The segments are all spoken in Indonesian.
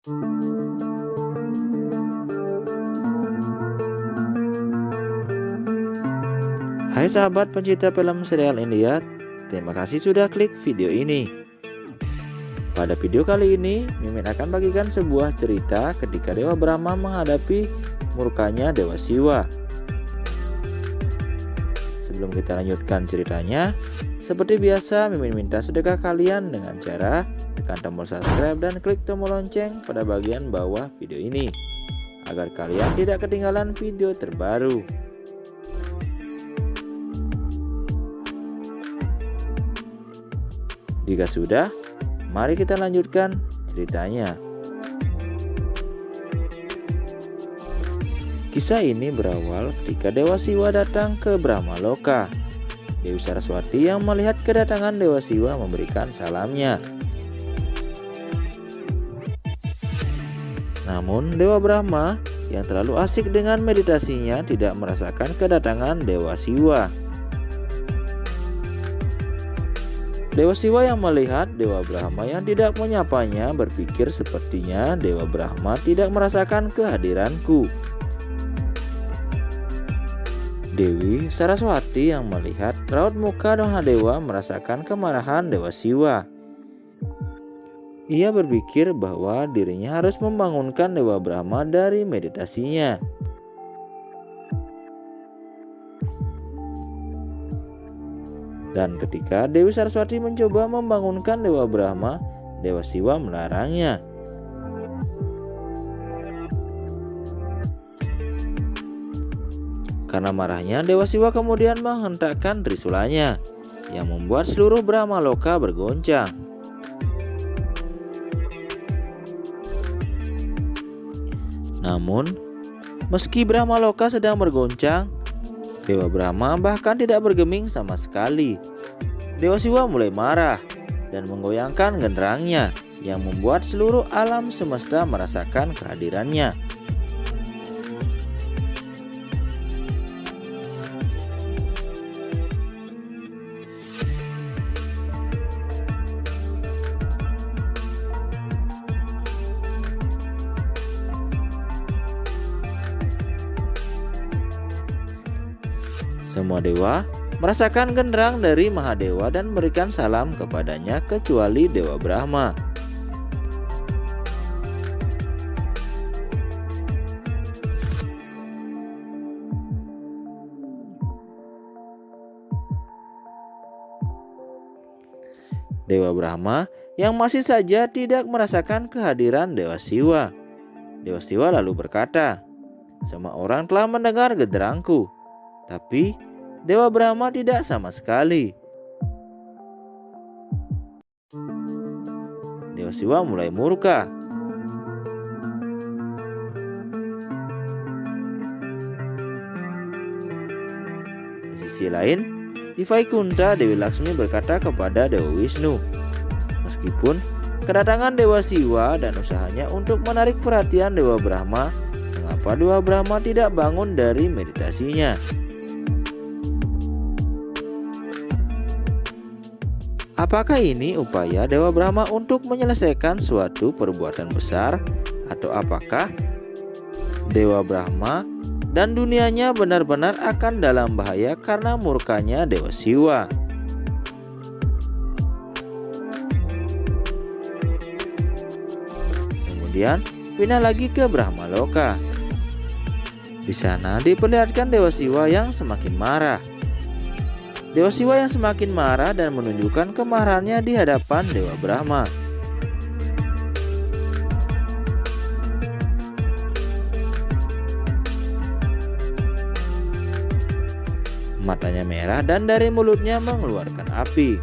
Hai sahabat pencinta film serial India, terima kasih sudah klik video ini. Pada video kali ini, Mimin akan bagikan sebuah cerita ketika Dewa Brahma menghadapi murkanya Dewa Siwa. Sebelum kita lanjutkan ceritanya, seperti biasa Mimin minta sedekah kalian dengan cara tekan tombol subscribe dan klik tombol lonceng pada bagian bawah video ini, agar kalian tidak ketinggalan video terbaru. Jika sudah, mari kita lanjutkan ceritanya. Kisah ini berawal ketika Dewa Siwa datang ke Brahma Loka. Dewi Saraswati yang melihat kedatangan Dewa Siwa memberikan salamnya. Namun Dewa Brahma yang terlalu asik dengan meditasinya tidak merasakan kedatangan Dewa Siwa. Dewa Siwa yang melihat Dewa Brahma yang tidak menyapanya berpikir sepertinya Dewa Brahma tidak merasakan kehadiranku. Dewi Saraswati yang melihat raut muka Mahadewa merasakan kemarahan Dewa Siwa. Ia berpikir bahwa dirinya harus membangunkan Dewa Brahma dari meditasinya. Dan ketika Dewi Saraswati mencoba membangunkan Dewa Brahma, Dewa Siwa melarangnya. Karena marahnya, Dewa Siwa kemudian menghentakkan trisulanya, yang membuat seluruh Brahma Loka bergoncang. Namun, meski Brahma Loka sedang bergoncang, Dewa Brahma bahkan tidak bergeming sama sekali. Dewa Siwa mulai marah dan menggoyangkan genderangnya yang membuat seluruh alam semesta merasakan kehadirannya. Semua dewa merasakan genderang dari Mahadewa dan memberikan salam kepadanya kecuali Dewa Brahma. Dewa Brahma yang masih saja tidak merasakan kehadiran Dewa Siwa. Dewa Siwa lalu berkata, "Semua orang telah mendengar genderangku, tapi Dewa Brahma tidak sama sekali." Dewa Siwa mulai murka. Di sisi lain, di Vaikunta, Dewi Laksmi berkata kepada Dewa Wisnu, "Meskipun kedatangan Dewa Siwa dan usahanya untuk menarik perhatian Dewa Brahma, mengapa Dewa Brahma tidak bangun dari meditasinya?" Apakah ini upaya Dewa Brahma untuk menyelesaikan suatu perbuatan besar, atau apakah Dewa Brahma dan dunianya benar-benar akan dalam bahaya karena murkanya Dewa Siwa? Kemudian pindah lagi ke Brahma Loka. Di sana diperlihatkan Dewa Siwa yang semakin marah. Dewa Siwa yang semakin marah dan menunjukkan kemarahannya di hadapan Dewa Brahma. Matanya merah dan dari mulutnya mengeluarkan api.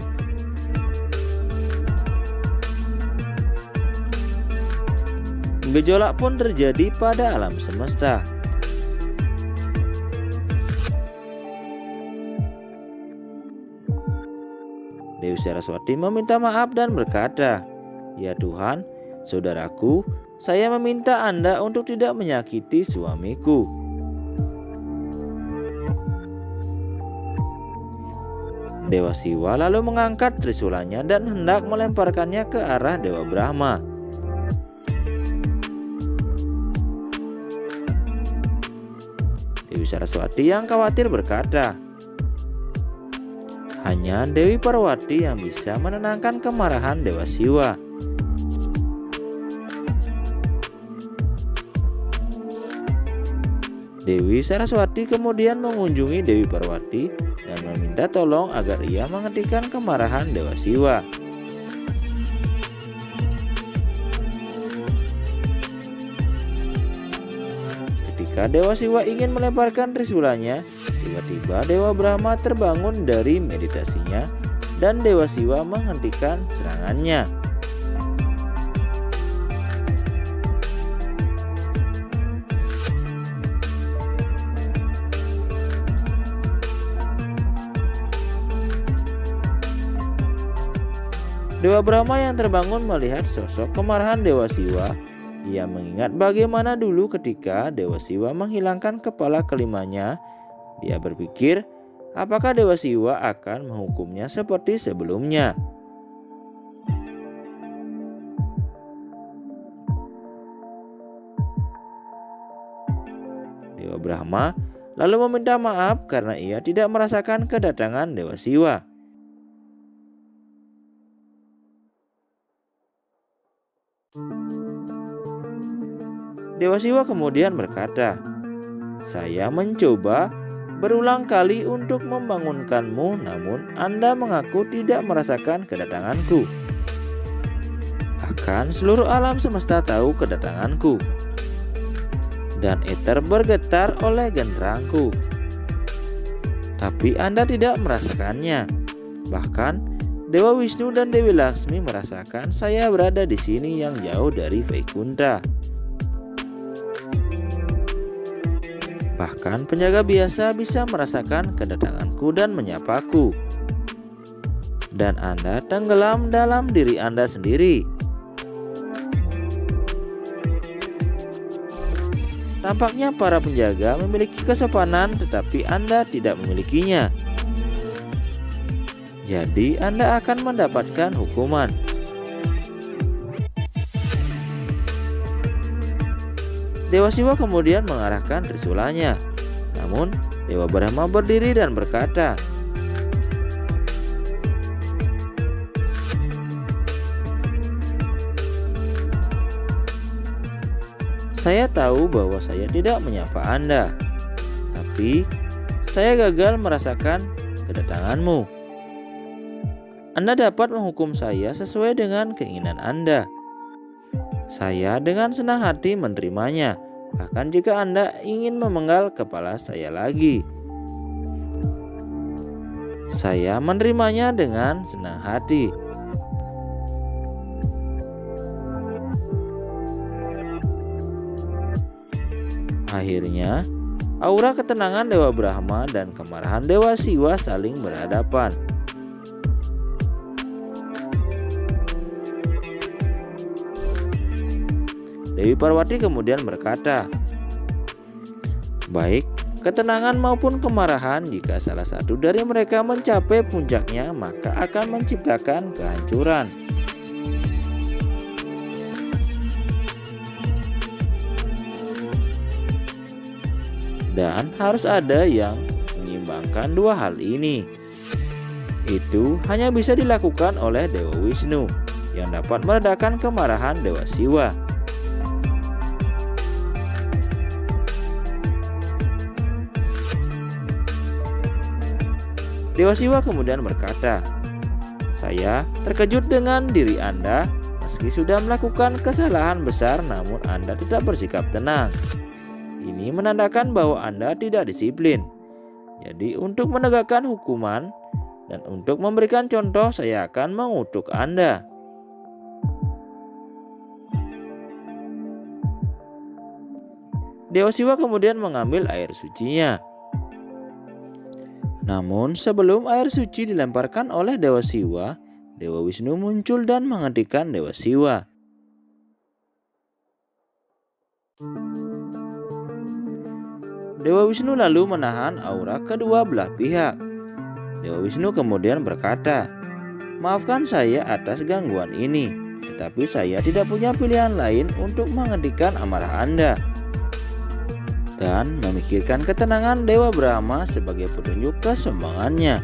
Gejolak pun terjadi pada alam semesta. Dewi Saraswati meminta maaf dan berkata, "Ya Tuhan, saudaraku, saya meminta Anda untuk tidak menyakiti suamiku." Dewa Siwa lalu mengangkat trisulanya dan hendak melemparkannya ke arah Dewa Brahma. Dewi Saraswati yang khawatir berkata, hanya Dewi Parwati yang bisa menenangkan kemarahan Dewa Siwa. Dewi Saraswati kemudian mengunjungi Dewi Parwati dan meminta tolong agar ia menghentikan kemarahan Dewa Siwa. Ketika Dewa Siwa ingin melemparkan trisulanya, tiba-tiba Dewa Brahma terbangun dari meditasinya dan Dewa Siwa menghentikan serangannya. Dewa Brahma yang terbangun melihat sosok kemarahan Dewa Siwa. Ia mengingat bagaimana dulu ketika Dewa Siwa menghilangkan kepala kelimanya. Dia berpikir, apakah Dewa Siwa akan menghukumnya seperti sebelumnya? Dewa Brahma lalu meminta maaf karena ia tidak merasakan kedatangan Dewa Siwa. Dewa Siwa kemudian berkata, saya mencoba berulang kali untuk membangunkanmu, namun Anda mengaku tidak merasakan kedatanganku. Bahkan seluruh alam semesta tahu kedatanganku, dan eter bergetar oleh genderangku. Tapi Anda tidak merasakannya. Bahkan Dewa Wisnu dan Dewi Laksmi merasakan saya berada di sini yang jauh dari Vaikunta. Bahkan penjaga biasa bisa merasakan kedatanganku dan menyapaku. Dan Anda tenggelam dalam diri Anda sendiri. Tampaknya para penjaga memiliki kesopanan, tetapi Anda tidak memilikinya. Jadi Anda akan mendapatkan hukuman. Dewa Siwa kemudian mengarahkan trisulanya. Namun Dewa Brahma berdiri dan berkata, saya tahu bahwa saya tidak menyapa Anda, tapi saya gagal merasakan kedatanganmu. Anda dapat menghukum saya sesuai dengan keinginan Anda. Saya dengan senang hati menerimanya, bahkan jika Anda ingin memenggal kepala saya lagi. Saya menerimanya dengan senang hati. Akhirnya, aura ketenangan Dewa Brahma dan kemarahan Dewa Siwa saling berhadapan. Dewi Parwati kemudian berkata, baik ketenangan maupun kemarahan, jika salah satu dari mereka mencapai puncaknya, maka akan menciptakan kehancuran. Dan harus ada yang menyeimbangkan dua hal ini. Itu hanya bisa dilakukan oleh Dewa Wisnu yang dapat meredakan kemarahan Dewa Siwa. Dewa Siwa kemudian berkata, saya terkejut dengan diri Anda. Meski sudah melakukan kesalahan besar, namun Anda tetap bersikap tenang. Ini menandakan bahwa Anda tidak disiplin. Jadi untuk menegakkan hukuman dan untuk memberikan contoh, saya akan mengutuk Anda. Dewa Siwa kemudian mengambil air sucinya. Namun sebelum air suci dilemparkan oleh Dewa Siwa, Dewa Wisnu muncul dan menghentikan Dewa Siwa. Dewa Wisnu lalu menahan aura kedua belah pihak. Dewa Wisnu kemudian berkata, maafkan saya atas gangguan ini, tetapi saya tidak punya pilihan lain untuk menghentikan amarah Anda. dan memikirkan ketenangan Dewa Brahma sebagai petunjuk kesombongannya.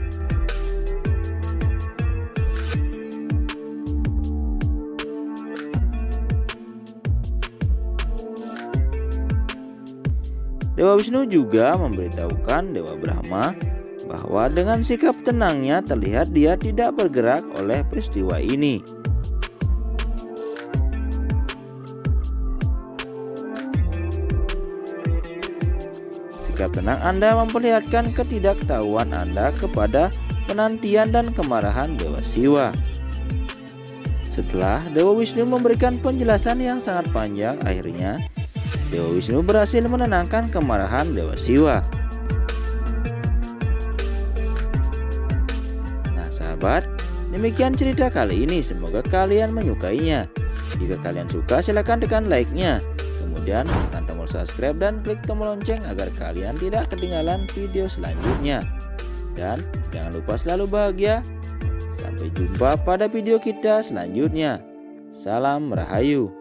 Dewa Wisnu juga memberitahukan Dewa Brahma bahwa dengan sikap tenangnya terlihat dia tidak bergerak oleh peristiwa ini. Sikap tenang Anda memperlihatkan ketidaktahuan Anda kepada penantian dan kemarahan Dewa Siwa. Setelah Dewa Wisnu memberikan penjelasan yang sangat panjang, akhirnya Dewa Wisnu berhasil menenangkan kemarahan Dewa Siwa. Nah sahabat, demikian cerita kali ini. Semoga kalian menyukainya. Jika kalian suka, silahkan tekan like-nya. Kemudian tekan tombol subscribe dan klik tombol lonceng agar kalian tidak ketinggalan video selanjutnya. Dan jangan lupa selalu bahagia. Sampai jumpa pada video kita selanjutnya. Salam Rahayu.